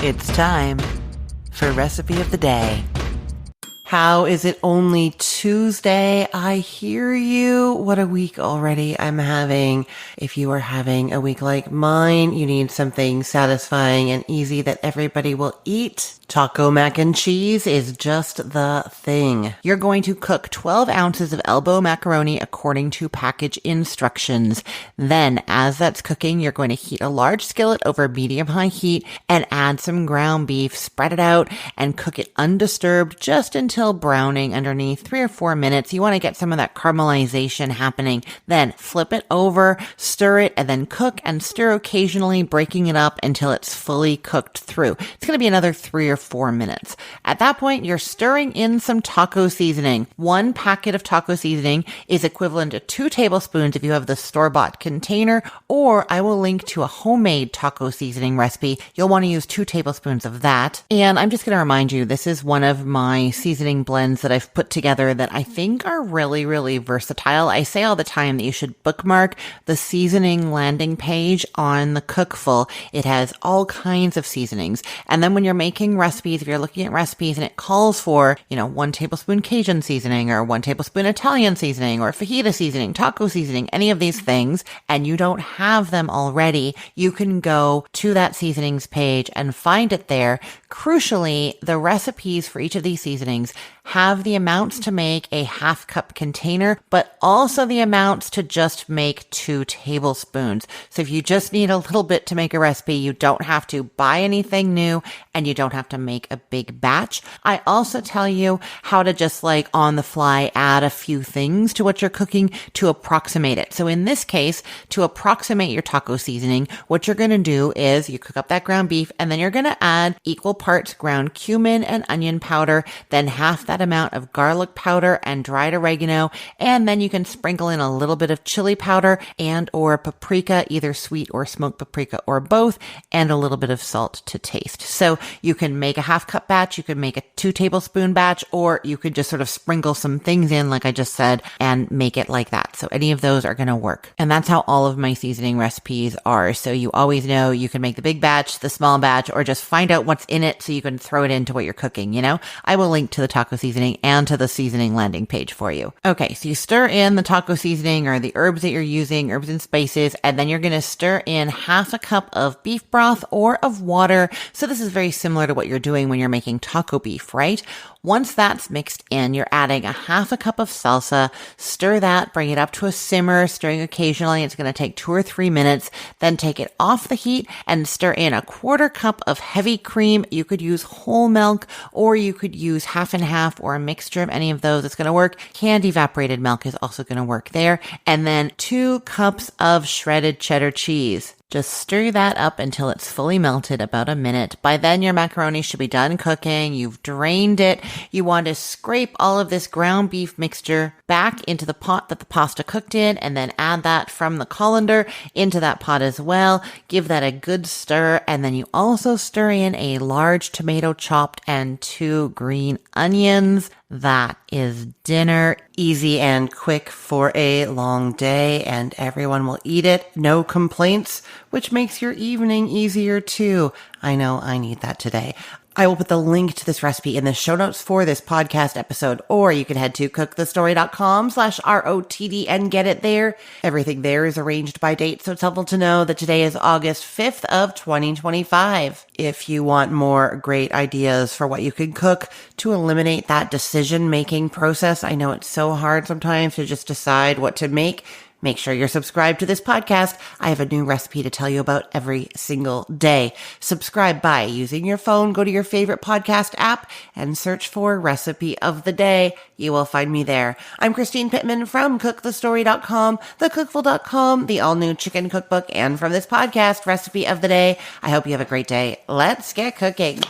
It's time for Recipe of the Day. How is it only Tuesday? I hear you. What a week already I'm having. If you are having a week like mine, you need something satisfying and easy that everybody will eat. Taco mac and cheese is just the thing. You're going to cook 12 ounces of elbow macaroni according to package instructions. Then, as that's cooking, you're going to heat a large skillet over medium-high heat and add some ground beef, spread it out, and cook it undisturbed just until browning underneath 3 or 4 minutes. You want to get some of that caramelization happening. Then flip it over, stir it, and then cook and stir occasionally, breaking it up until it's fully cooked through. It's going to be another 3 or 4 minutes. At that point, you're stirring in some taco seasoning. 1 packet of taco seasoning is equivalent to 2 tablespoons if you have the store-bought container, or I will link to a homemade taco seasoning recipe. You'll want to use 2 tablespoons of that. And I'm just going to remind you, this is one of my seasoning blends that I've put together that I think are really, really versatile. I say all the time that you should bookmark the seasoning landing page on the Cookful. It has all kinds of seasonings. And then when you're making recipes, if you're looking at recipes and it calls for, 1 tablespoon Cajun seasoning or 1 tablespoon Italian seasoning or fajita seasoning, taco seasoning, any of these things, and you don't have them already, you can go to that seasonings page and find it there. Crucially, the recipes for each of these seasonings have the amounts to make a 1/2 cup container, but also the amounts to just make 2 tablespoons. So if you just need a little bit to make a recipe, you don't have to buy anything new and you don't have to make a big batch. I also tell you how to just on the fly add a few things to what you're cooking to approximate it. So in this case, to approximate your taco seasoning, what you're going to do is you cook up that ground beef and then you're going to add equal parts ground cumin and onion powder, then half that amount of garlic powder and dried oregano, and then you can sprinkle in a little bit of chili powder and or paprika, either sweet or smoked paprika or both, and a little bit of salt to taste. So you can make a 1/2 cup batch, you can make a 2 tablespoon batch, or you could just sort of sprinkle some things in like I just said and make it like that. So any of those are going to work. And that's how all of my seasoning recipes are. So you always know you can make the big batch, the small batch, or just find out what's in it so you can throw it into what you're cooking, I will link to the taco seasoning and to the seasoning landing page for you. Okay, so you stir in the taco seasoning or the herbs that you're using, herbs and spices, and then you're going to stir in 1/2 cup of beef broth or of water. So this is very similar to what you're doing when you're making taco beef, right? Once that's mixed in, you're adding 1/2 cup of salsa. Stir that, bring it up to a simmer, stirring occasionally. It's going to take 2 or 3 minutes. Then take it off the heat and stir in 1/4 cup of heavy cream. You could use whole milk or you could use half and half or a mixture of any of those. It's going to work. Canned evaporated milk is also going to work there. And then 2 cups of shredded cheddar cheese. Just stir that up until it's fully melted, about a minute. By then, your macaroni should be done cooking. You've drained it. You want to scrape all of this ground beef mixture back into the pot that the pasta cooked in, and then add that from the colander into that pot as well. Give that a good stir, and then you also stir in a large tomato chopped and 2 green onions. That is dinner. Easy and quick for a long day, and everyone will eat it. No complaints, which makes your evening easier too. I know I need that today. I will put the link to this recipe in the show notes for this podcast episode, or you can head to cookthestory.com/ROTD and get it there. Everything there is arranged by date, so it's helpful to know that today is August 5th of 2025. If you want more great ideas for what you can cook to eliminate that decision-making process, I know it's so hard sometimes to just decide what to make. Make sure you're subscribed to this podcast. I have a new recipe to tell you about every single day. Subscribe by using your phone. Go to your favorite podcast app and search for Recipe of the Day. You will find me there. I'm Christine Pittman from cookthestory.com, thecookful.com, the all-new chicken cookbook, and from this podcast, Recipe of the Day. I hope you have a great day. Let's get cooking.